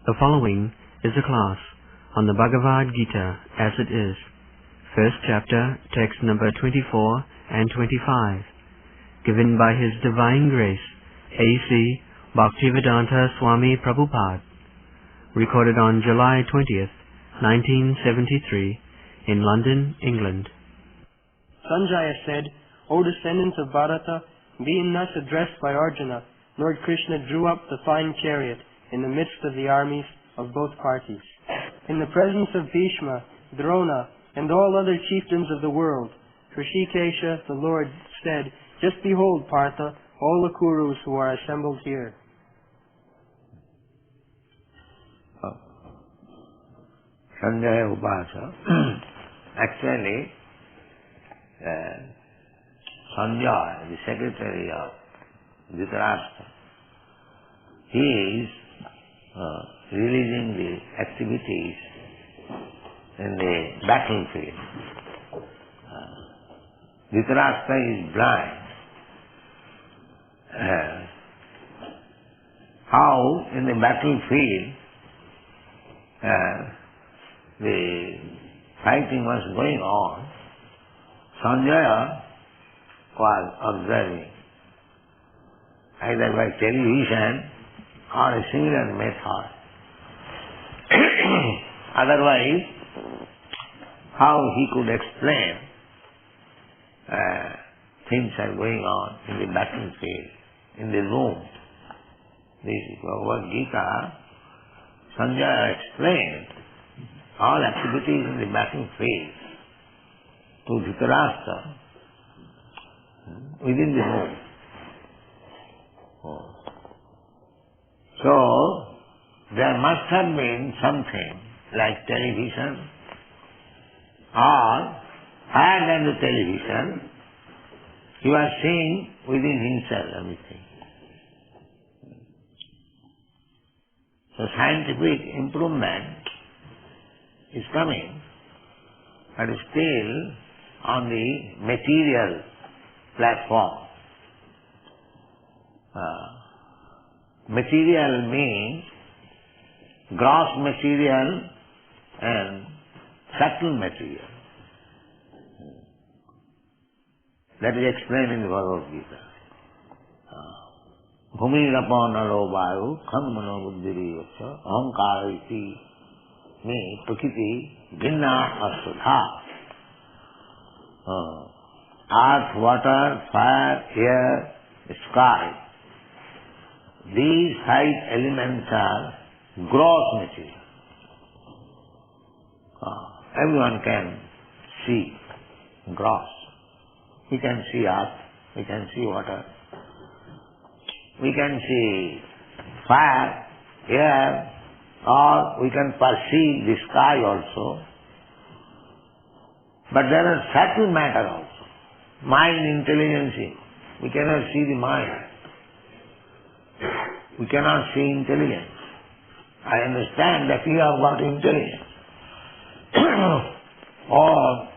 The following is a class on the Bhagavad Gita as it is, first chapter, text number 24 and 25, given by His Divine Grace, A.C. Bhaktivedanta Swami Prabhupada, recorded on July 20th, 1973, in London, England. Sanjaya said, O descendants of Bharata, being thus addressed by Arjuna, Lord Krishna drew up the fine chariot in the midst of the armies of both parties. In the presence of Bhishma, Drona, and all other chieftains of the world, Rishikesha, the Lord, said, Just behold, Partha, all the Kurus who are assembled here. Sanjaya Upasa, actually, Sanjaya, the secretary of Dhritarashtra, he is releasing the activities in the battlefield. Dhritarashtra is blind. How in the battlefield the fighting was going on, Sanjaya was observing, either by television or a similar method. Otherwise, how he could explain things are going on in the battlefield, in the room. This Bhagavad Gita, Sanjaya explained all activities in the battlefield to Dhritarashtra within the home. So, there must have been something like television, or higher than the television, he was seeing within himself everything. So scientific improvement is coming, but still on the material platform. Material means gross material and subtle material. That is explained in the Bhagavad Gita. Bhumirapo naro vayu kham mano buddhiri vacha ahankara iti me prakriti vinna asudha. Earth, water, fire, air, sky. These 5 elements are gross material. Everyone can see gross. We can see earth, we can see water, we can see fire, air, or we can perceive the sky also. But there are subtle matter also. Mind, intelligence. We cannot see the mind. We cannot see intelligence. I understand that we have got intelligence. Or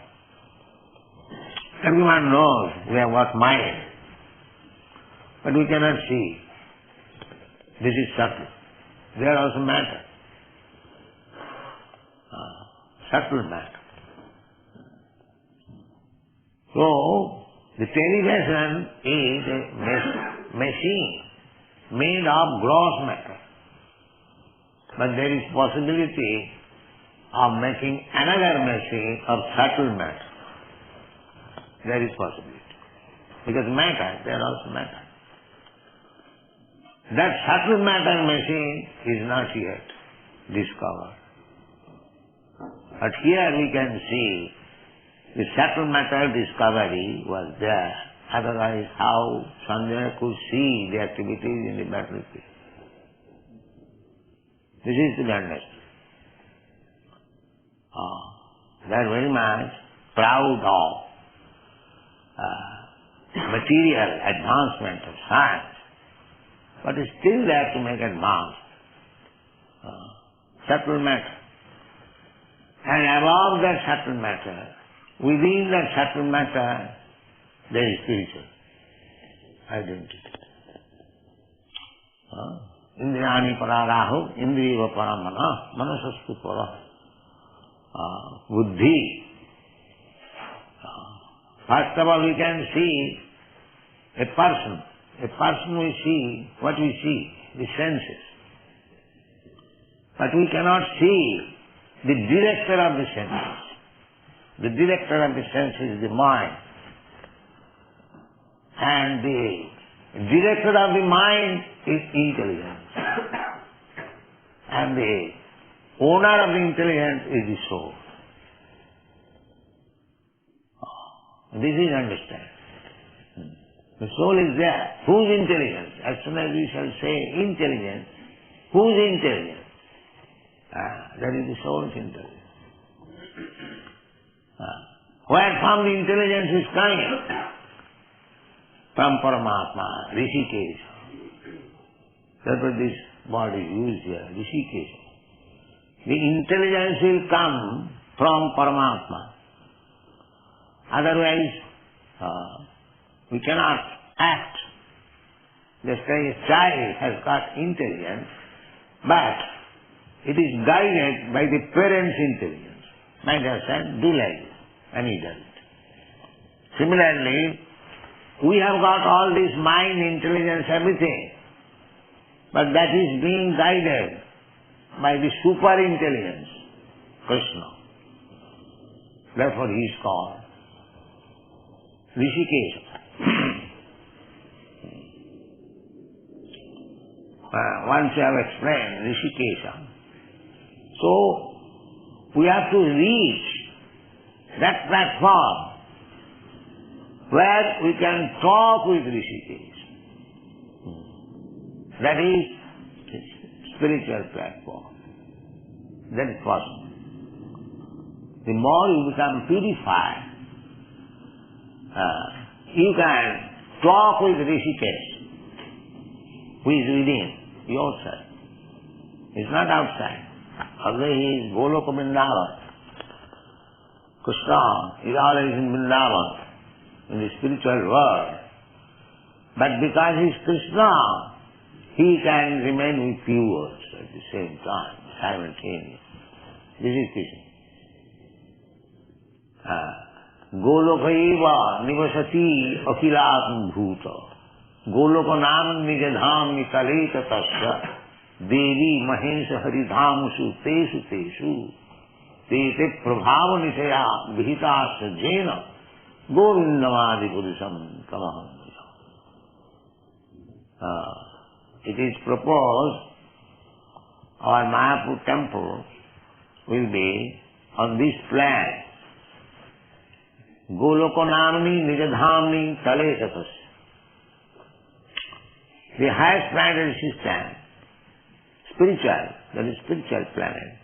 everyone knows we have got mind. But we cannot see. This is subtle. They are also matter. Subtle matter. So, the television is a machine made of gross matter. But there is possibility of making another machine of subtle matter. There is possibility. Because matter, they are also matter. That subtle matter machine is not yet discovered. But here we can see the subtle matter discovery was there. Otherwise, how Sanjaya could see the activities in the battlefield? This is to be understood. They are very much proud of material advancement of science, but still they have to make advance. Subtle matter. And above that subtle matter, within that subtle matter, there is spiritual identity. Indriyani pararahu, indriya paramana, manasastu para. Buddhi. First of all, we can see a person. A person we see, what we see? The senses. But we cannot see the director of the senses. The director of the senses is the mind. And the director of the mind is intelligence. And the owner of the intelligence is the soul. This is understand. The soul is there. Whose intelligence? As soon as we shall say intelligence, whose intelligence? That is the soul's intelligence. Where from the intelligence is coming? From Paramatma, Rishikesh. That's what this body used here, Rishikesh. The intelligence will come from Paramatma. Otherwise, we cannot act. Just as a child has got intelligence, but it is guided by the parent's intelligence. My dear son, do like this, and he does it. Similarly, we have got all this mind, intelligence, everything, but that is being guided by the super intelligence, Krishna. Therefore he is called Rishikesh. Once you have explained Rishikesh. So, we have to reach that platform where we can talk with Rishikesh. That is spiritual platform. That is possible. The more you become purified, you can talk with Rishikesh, who is within yourself. He is not outside. Although he is Goloka Vrindavan. Krishna is always in Vrindavan, in the spiritual world. But because he is Krishna, he can remain with you also at the same time, simultaneously. This is Krishna. Golokaiva nivasati akhilam bhuta. Goloko nam nijadham nikaleta tasya. Devi mahesha haridhamusu tesu tesu. Tete prabhava nishaya vihitasya jena. Govindamadi purusam kamaham. It is proposed our Mayapur temple will be on this plan. Goloko namni nijadhamni tale tatas. The highest planetary system, spiritual, that is spiritual planet,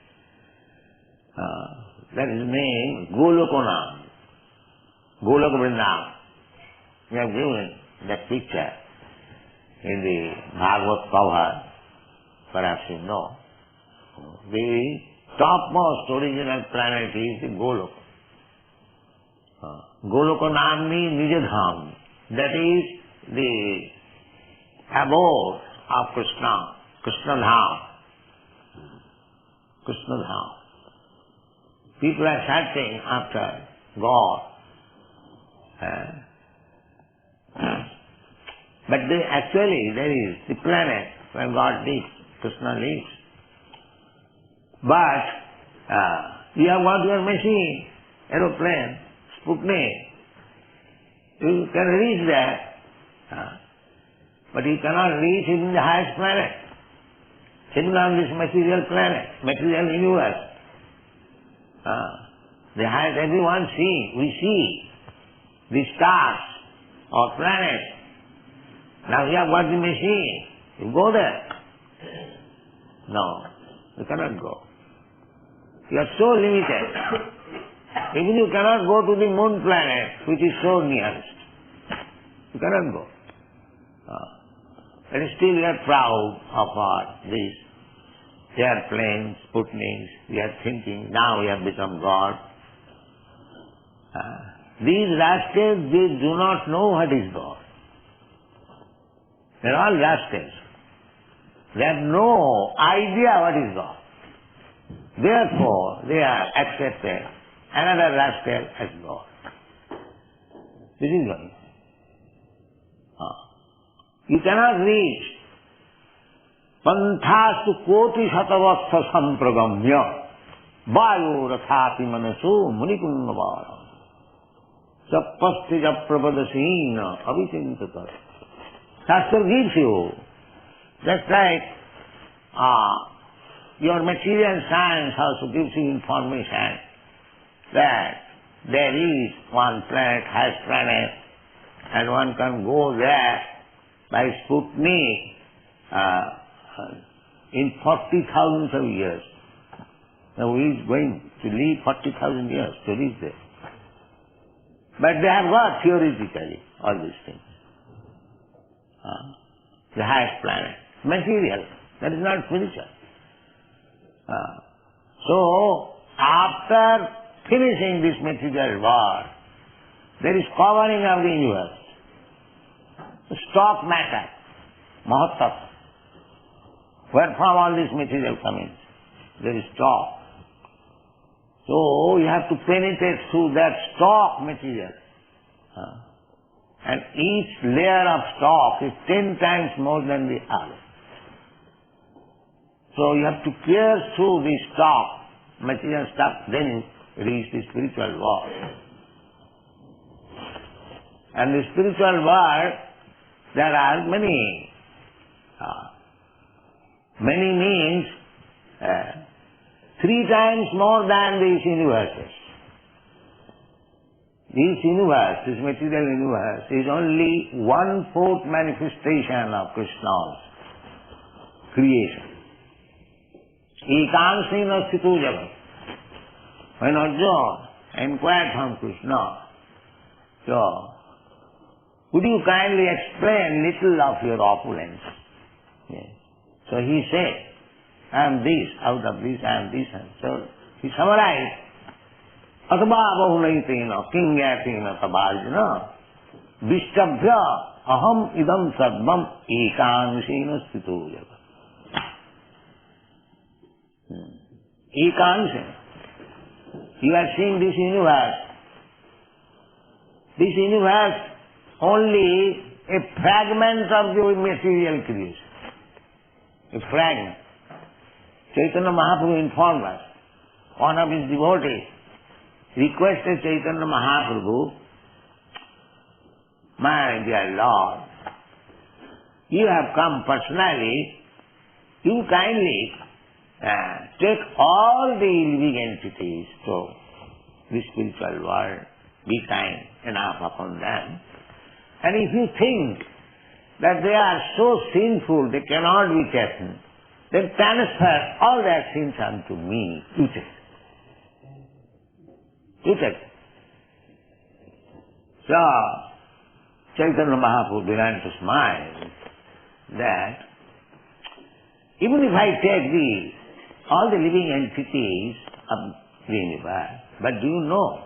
that is named Golokonam, Goloka Vrindavan. We have given that picture in the Bhagavad Gita, perhaps you know. The topmost original planet is the Goloka. Goloko Namni Nijadham. That is the abode of Krishna, Krishna Dham. Krishna Dham. People are searching after God. But actually there is the planet where God lives, Krishna lives. But you have got your machine, aeroplane, Sputnik. You can reach there. But you cannot reach even the highest planet. Even on this material planet, material universe. The highest, everyone sees, we see the stars or planets. Now you have got the machine, you go there. No, you cannot go. You are so limited. Even you cannot go to the moon planet, which is so nearest. You cannot go. But still we are proud of these airplanes, Sputniks. We are thinking, now we have become God. These rascals, they do not know what is God. They are all rascals. They have no idea what is God. Therefore, they are accepted another rascal as God. This is going. You cannot reach Panthastu koti shatavastha sampragamya vayo rathati manaso munikunnavala sapasti japrapadasina avicintata. Shastra gives you, just like your material science also gives you information that there is one planet, has planet, and one can go there by Sputnik in 40,000 of years. Now he is going to live 40,000 years to reach there. But they have got theoretically all these things. The highest planet, material, that is not spiritual. So, after finishing this material world, there is covering of the universe. Stock matter, mahattva. Where from all this material coming? There is stock. So, you have to penetrate through that stock material. And each layer of stock is 10 times more than the other. So you have to pierce through the stock, material stuff, then you reach the spiritual world. And the spiritual world, there are many means, 3 times more than these universes. This universe, this material universe, is only 1/4 manifestation of Krishna's creation. ISKCON sthito jagat. When Arjuna inquired from Krishna, so, would you kindly explain little of your opulence? Yes. So he said, I am this, out of this I am this. And so he summarized, Atva bahulaitena kingyatena tabajna vishtabhya aham idam sarvam ekansena sthito jagat. Ekansena. You are seeing this universe. This universe only a fragment of your material creation. A fragment. Chaitanya Mahaprabhu informed us. One of his devotees requested Chaitanya Mahaprabhu, my dear Lord, you have come personally, you kindly take all the living entities to the spiritual world, be kind enough upon them. And if you think that they are so sinful they cannot be taken, then transfer all their sins unto me. You take. You take. So, Chaitanya Mahaprabhu began to smile that even if I take all the living entities of the universe, but do you know,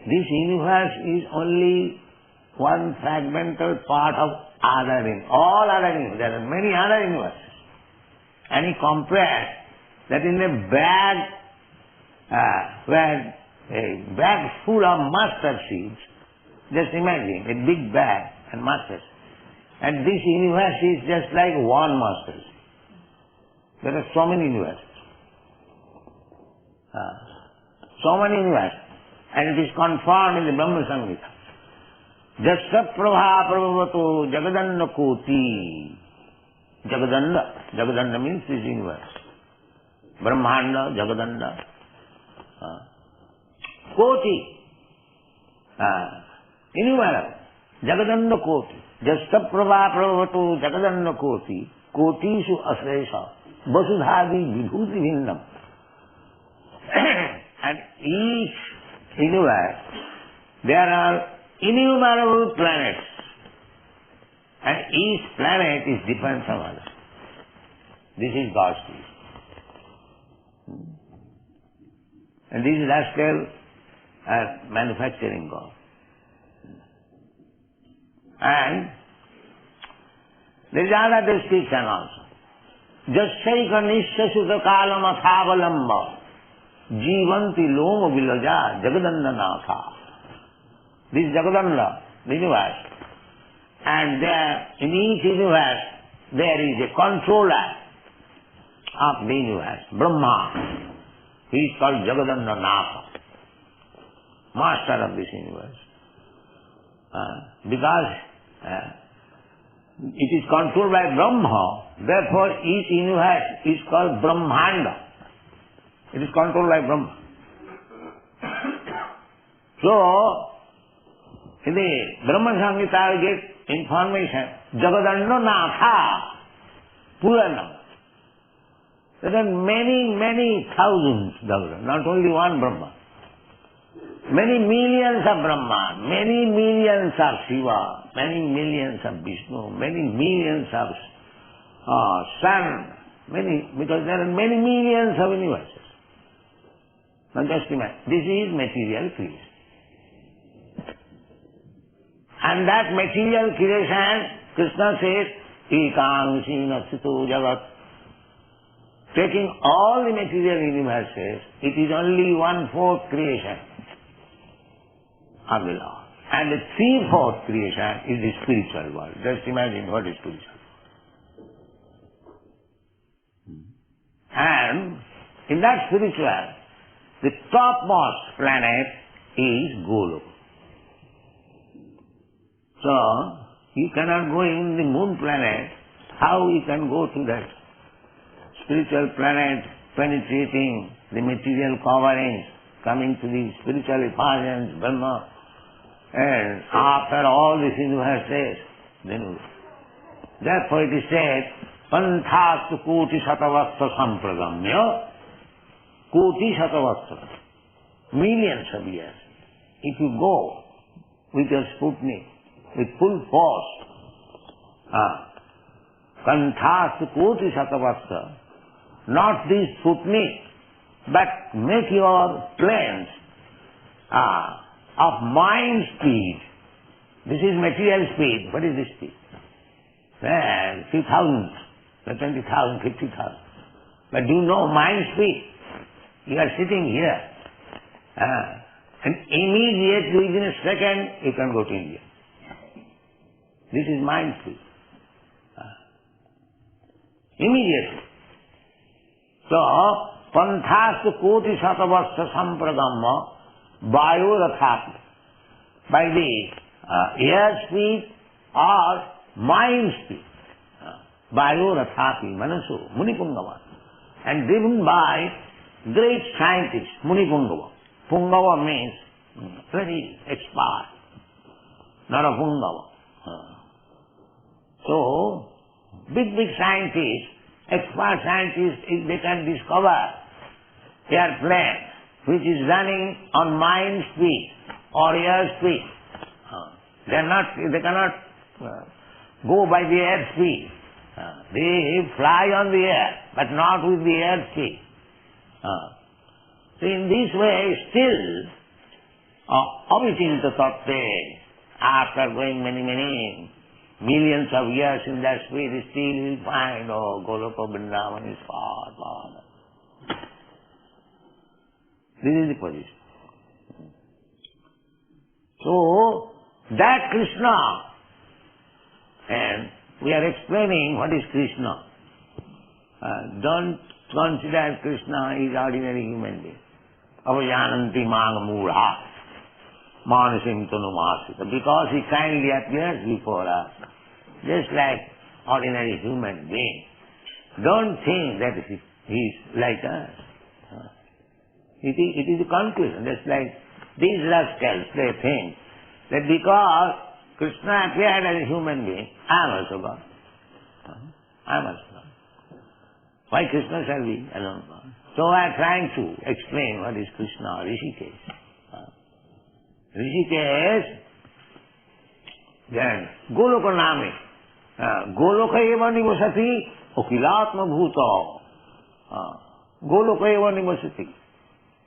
this universe is only one fragmental part of all other universes. There are many other universes. And he compared that in a bag, where a bag full of mustard seeds, just imagine a big bag and mustard. And this universe is just like one mustard seed. There are so many universes. So many universes. And it is confirmed in the Brahma Samhita. Jasya prabha prabhavato jagadanna koti. Jagadanda means this universe. Brahmanda, Jagadanda. Koti. Innumerable. Jagadanda koti. Jasya prabha prabhavato jagadanna koti. Kotishu asresha. Vasudhadi vibhuti bhinnam. And each universe, there are innumerable planets. And each planet is different from others. This is God's creation. And these rascals are manufacturing God. And there is another description also. Jasyaika nishya kalam athavalamba jivanti loma vilaja jagadandanatha. This is Jagadanda, the universe. And there, in each universe, there is a controller of the universe, Brahma. He is called Jagadandanatha, master of this universe. Because it is controlled by Brahma, therefore each universe is called Brahmanda. It is controlled by Brahma. So, in the Brahma Samhita we get information, Jagadandanatha, Purana. There are many thousands Jagadan, not only one Brahma. Many millions of Brahma, many millions of Shiva, many millions of Vishnu, many millions of sun, because there are many millions of universes. Now just imagine, this is material creation. And that material creation, Krishna says, Ekangshina Sito Jagat. Taking all the material universes, it is only 1/4 creation of the Lord. And the 3/4 creation is the spiritual world. Just imagine what is spiritual. And in that spiritual, the topmost planet is Goloka. So, you cannot go in the moon planet. How you can go to that spiritual planet, penetrating the material coverings, coming to the spiritual effulgence, Brahma, and after all these universes, then therefore it is said, Panthastu koti satavastra sampragamya, koti satavastra, millions of years. If you go with your Sputnik, with full force, Panthastu koti satavastra, not this Sputnik, but make your planes of mind speed. This is material speed. What is this speed? Well, few thousands, 20,000, 50,000. But do you know mind speed? You are sitting here, and immediately within a second you can go to India. This is mind speed. Immediately. So, Panthastu koti satavastra sampragamma vayorathapi. By the air speed or mind speed. Vayorathapi, manasu, munipungava. And driven by great scientists, munipungava. Pungava means very expert, not a pungava. So, big scientists, expert scientists, if they can discover airplane which is running on mind speed or air speed, they cannot go by the air speed. They fly on the air, but not with the air speed. So in this way, still, avitinta tatte, after going many millions of years in that speed, still you will find, Goloka Vrindavan is far. This is the position. So, that Krishna, and we are explaining what is Krishna. Don't consider Krishna is ordinary human being. Avajananti mang mudha, manasim tanumasita. Because he kindly appears before us, just like ordinary human being. Don't think that he is like us. It is a conclusion. Just like these rascals, they think that because Krishna appeared as a human being, I am also God. I am also God. Why Krishna shall be alone God? So I am trying to explain what is Krishna, Rishikesh. Rishikesh, then Goloka Name. Goloka eva nivasati okilatma bhuta. Goloka eva nivasati.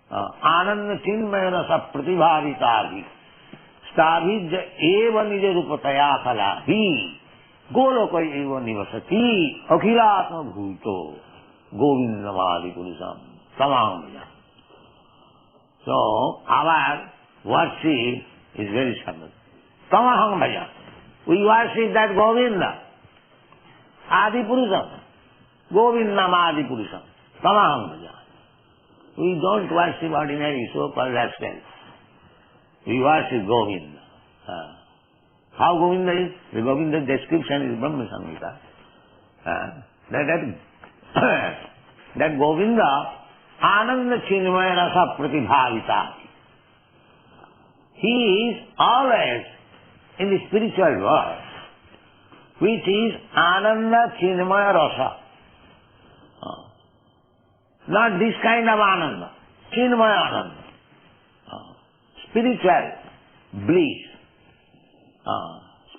Ananda chinmaya rasa pratibhavitadi. Stabhijya eva nija rupataya kala. He Goloko eva nivasati akhilatma bhuto govindamadi purusham tamam. So our worship is very simple. Tamaham bhaja. We worship that Govinda, Adi Purusham, Govindam Adi Purusham, Tamaham bhaja. We don't worship ordinary so-called rascals. We worship Govinda. How Govinda is? The Govinda description is Brahma Samhita. That Govinda, Ananda Chinmaya Rasa Pratibhavita. He is always in the spiritual world, which is Ananda Chinmaya Rasa. Not this kind of Ananda, Chinmaya Ananda. Spiritual bliss.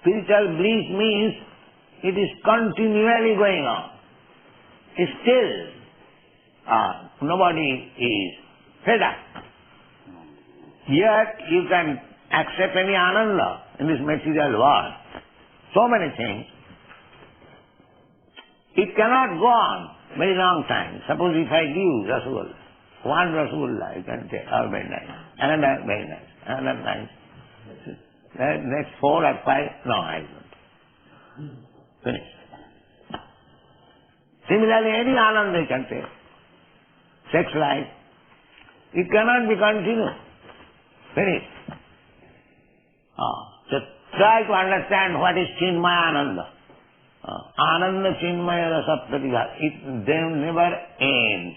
Spiritual bliss means it is continually going on. Still, nobody is fed up. Yet you can accept any Ananda in this material world. So many things. It cannot go on very long time. Suppose if I give Rasgulla, one Rasgulla you can take, or very nice, another very nice, another nice. Next 4 or 5, no, I don't. Finish. Similarly, any Ananda you can take. Sex life, it cannot be continued. Finish. So try to understand what is Chinmaya Ananda. Ananda Chinmaya Rasa Pratibha. It then never ends.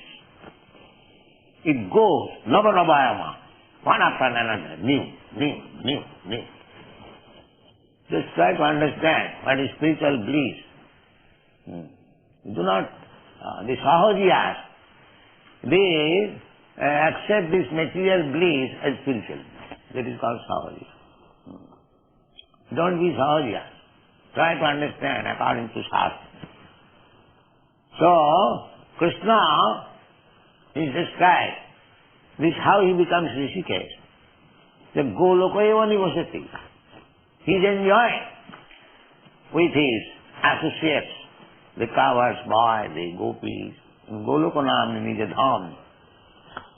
It goes, Navarabayama, one after another, new. Just try to understand what is spiritual bliss. Do not, the Sahajiyas, they accept this material bliss as spiritual. That is called Sahajiya. Don't be Sahajiya. Try to understand according to Shastra. So, Krishna is described. This is how he becomes Rishikesh. The Goloko eva nivasati. He is enjoying with his associates, the cowherds boy, the gopis, Goloko namni nija dham.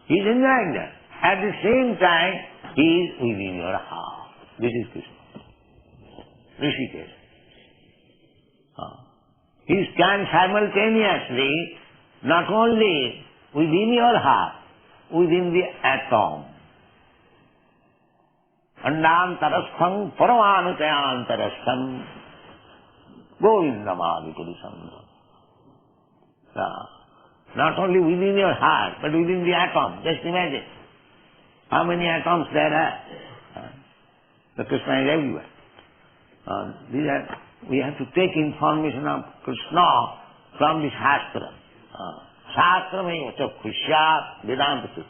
He is enjoying that. At the same time, he is within your heart. This is Krishna. Rishikesh. He can simultaneously not only within your heart, within the atom. Andantarastham paramanukayantarastham govindamadi purusham. Not only within your heart, but within the atom. Just imagine how many atoms there are. The Krishna is everywhere. We have to take information of Krishna from the Shastra. Shastra means Chakshushya Vedanta.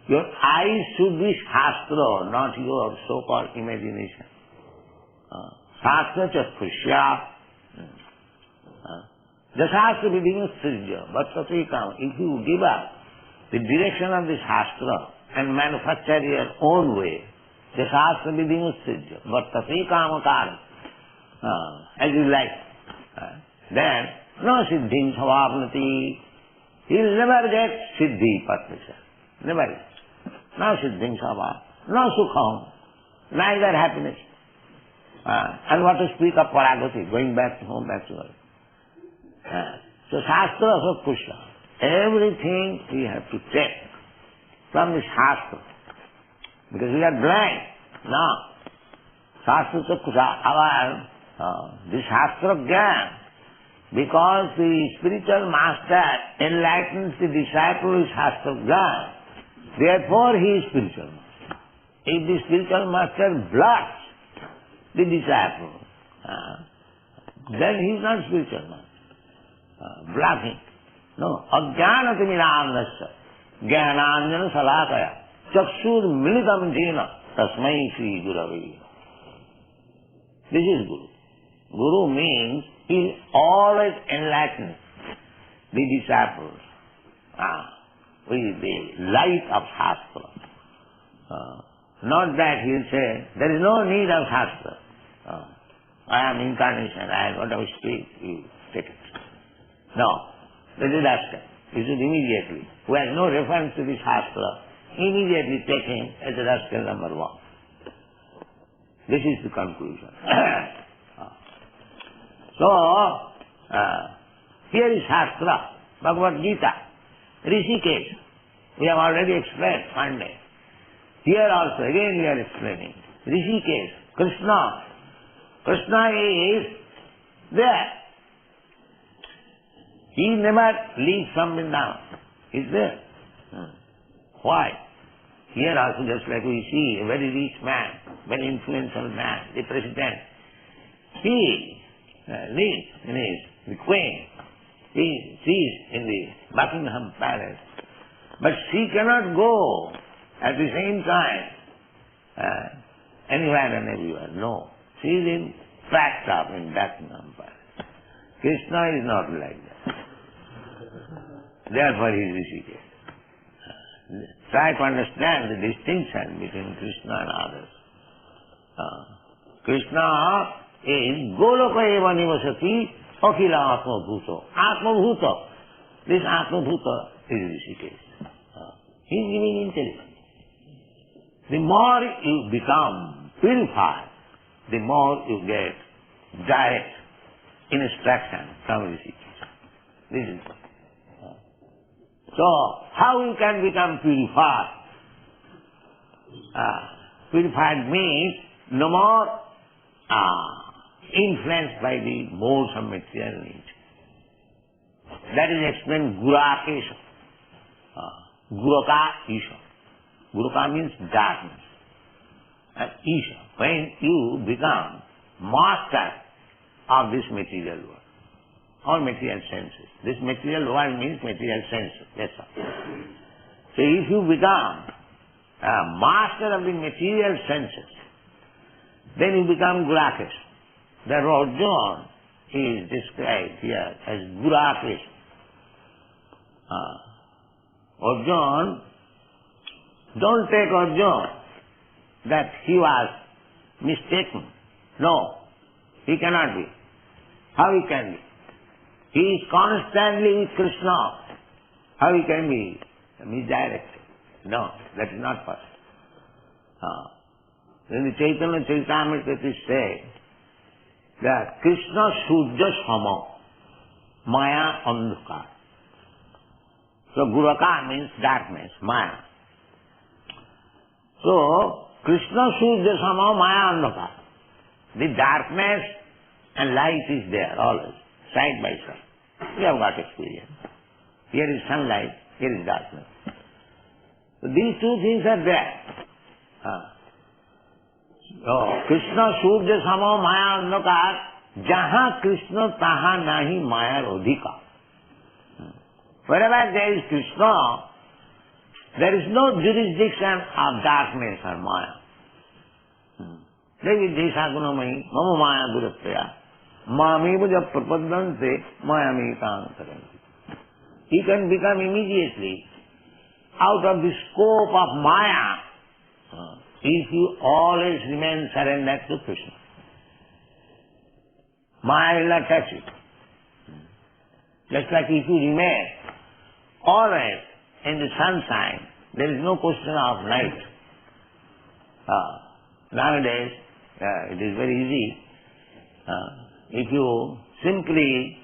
Your eyes should be Shastra, not your so-called imagination. Shastra Chakshushya. The Shastra begins Srijya, but if you give up the direction of the Shastra and manufacture your own way, the Shastra begins Srijya, but Tathikam as you like. Then, no Siddhim Savapnati. He'll never get Siddhi Patrisha. Never. No Siddhim Savap. No Sukham. Neither happiness. And what to speak of Paragati, going back to home, back to earth. So Shastra also Krishna. Everything we have to take from the Shastra. Because we are blind. No. Shastra Krishna. The Shastra Gyan. Because the spiritual master enlightens the disciple with Shastra Gyan. Therefore he is spiritual master. If the spiritual master blocks the disciple, then he is not spiritual master. Blocking. No. Ajnanati minamnasya. Jnananjana salakaya. Chakshur militam jena. Tasmai Sri Gurave. This is Guru. Guru means he is always enlightening the disciples with the light of Shastra. Not that he will say, there is no need of Shastra. I am incarnation, I have got a spirit, you take it. No, that is rascal. You should immediately, who has no reference to the Shastra, immediately take him as a rascal number one. This is the conclusion. So, here is Shastra, Bhagavad Gita, Rishikesh. We have already explained Monday. Here also, again we are explaining. Rishikesh, Krishna. Krishna is there. He never leaves from Vrindavan. He is there. Why? Here also, just like we see a very rich man, very influential man, the president, he lives in the Queen. She is in the Buckingham Palace. But she cannot go at the same time anywhere and everywhere. No. She is packed up in Buckingham Palace. Krishna is not like that. Therefore he is Rishikesh. Try to understand the distinction between Krishna and others. Krishna is Goloka eva nivasati akhila atma bhuto. Atma bhuto. This atma bhuto is Rishikesh. He is giving intelligence. The more you become purified, the more you get direct instruction from Rishikesh. This is so, how you can become purified? Purified means no more influenced by the modes of material nature. That is explained Gurakesha. Guraka Isha. Guraka means darkness. And Isha, when you become master of this material world, or material senses. This material world means material senses, that's all. So if you become a master of the material senses, then you become Gurakesh. The Arjuna is described here as Gurakesh. Arjuna, don't take Arjuna that he was mistaken. No, he cannot be. How he can be? He is constantly with Krishna. How he can be misdirected? No, that is not possible. When the Chaitanya Charitamrita is said that Krishna Sujya Sama Maya Andhukar. So Guraka means darkness, Maya. So Krishna Sujya Sama Maya Andhukar. The darkness and light is there always, side by side. We have got experience. Here is sunlight, here is darkness. So these two things are there. So Krishna Surya Sama Maya Andhakar, Jaha Krishna Taha Nahi Maya Rodhika. Wherever there is Krishna, there is no jurisdiction of darkness or Maya. Devi Desha Gunamai, Mama Maya Duratya. Mamibuja prapadante mayamitan saranti. He can become immediately out of the scope of Maya if you always remain surrendered to Krishna. Maya will not touch it. Just like if you remain always in the sunshine, there is no question of night. Nowadays, it is very easy. If you simply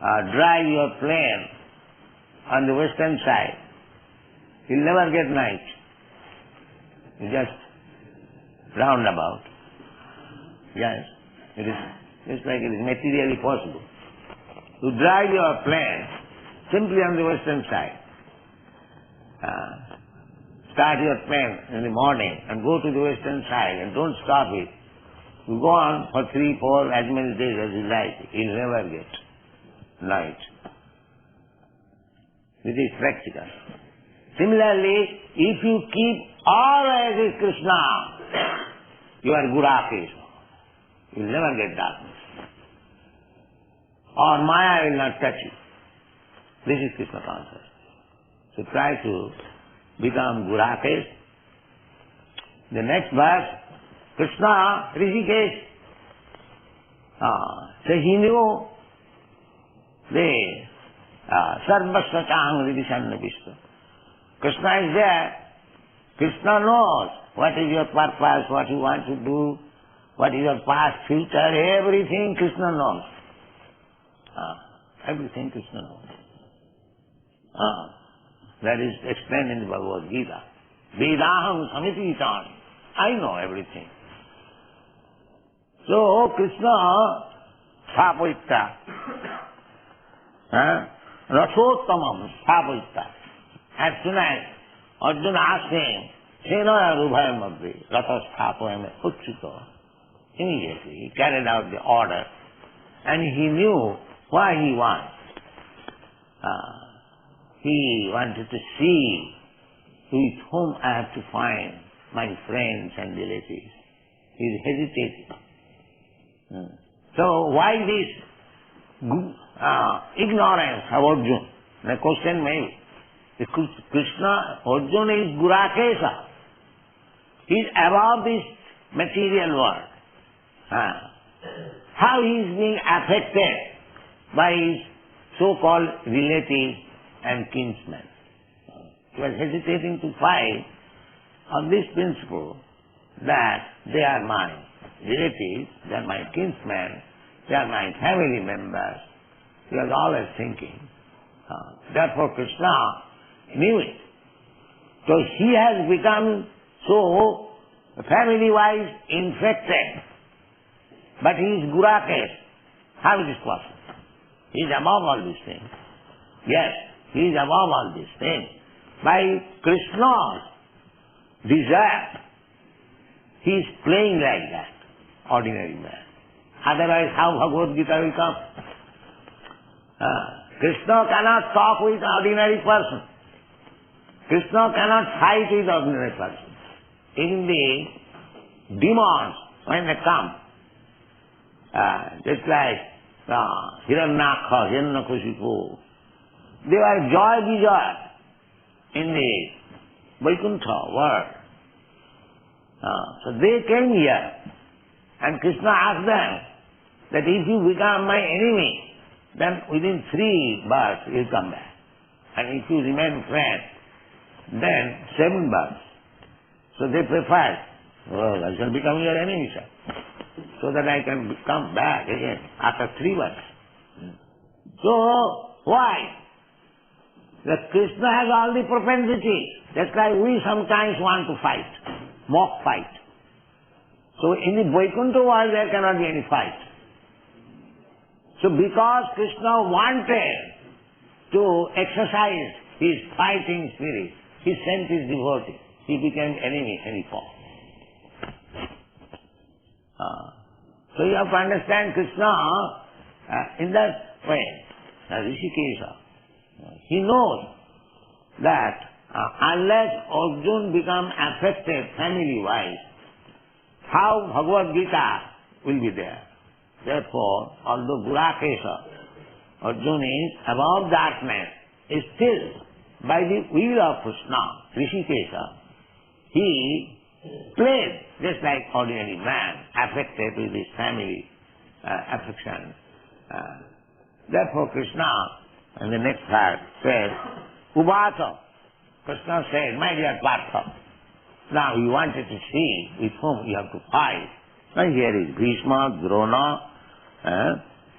drive your plane on the western side, you'll never get night. You just roundabout. Yes, it is just like it is materially possible. You drive your plane simply on the western side. Start your plane in the morning and go to the western side and don't stop it. You go on for 3, 4, as many days as you like, you'll never get night. This is practical. Similarly, if you keep always with Krishna, you are Gurakesh. You'll never get darkness. Or Maya will not touch you. This is Krishna consciousness. So try to become Gurakesh. The next verse, Krishna, Rishikesh. So he knew the Sarvasva Chang Vidisannavishta. Krishna is there. Krishna knows what is your purpose, what you want to do, what is your past, future, everything Krishna knows. Everything Krishna knows. That is explained in the Bhagavad Gita. Vedaham samiti chani. I know everything. So Krishna sthapayitta. Rathottamam sthapayitta. As soon as Arjuna asked him, Sena Rubhaya Madhri, Ratha Sthapayame Uchito. Immediately he carried out the order and he knew why he wants. He wanted to see with whom I have to find my friends and relatives. He is hesitating. So why this ignorance of Arjuna? The question may be, Krishna, Arjuna is Gurakesa. He is above this material world. How he is being affected by his so-called relatives and kinsmen. He was hesitating to fight on this principle that they are my relatives, they are my kinsmen, they are my family members. He was always thinking. Therefore Krishna knew it. So he has become so family-wise infected. But he is Gurakes. How is this possible? He is above all these things. Yes, he is above all these things. By Krishna's desire, he is playing like that, ordinary man. Otherwise, how Bhagavad Gita will come? Krishna cannot talk with ordinary person. Krishna cannot fight with ordinary person. Even the demons, when they come, just like Hiranyakha, Hiranyakashipu, they were joy vijay in the Vaikuntha world. So they came here and Krishna asked them that if you become my enemy, then within 3 births you will come back. And if you remain friend, then 7 births. So they preferred, well, I shall become your enemy, sir, so that I can come back again after 3 births. So, why? That Krishna has all the propensities. That's why we sometimes want to fight, mock fight. So in the Vaikuntha world there cannot be any fight. So because Krishna wanted to exercise his fighting spirit, he sent his devotee. He became enemy and he fought. So you have to understand Krishna in that way. Rishikesha, he knows that unless Arjuna becomes affected family-wise, how Bhagavad Gita will be there. Therefore, although Gurakesha, Arjuna is above darkness, is still by the will of Krishna, Rishikesha, he played just like ordinary man, affected with his family affection. Therefore Krishna, in the next verse, says, Ubhata. Krishna said, my dear Partha, now you wanted to see with whom you have to fight. Now here is Bhishma, Drona,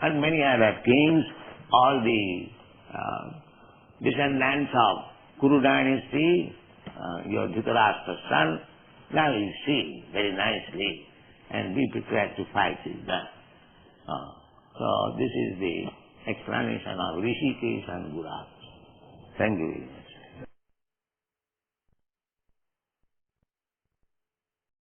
and many other kings, all the descendants of Kuru dynasty, your Dhritarashtra's son. Now you see very nicely and be prepared to fight with them. So this is the explanation of Rishikesh and Gurak. Thank you.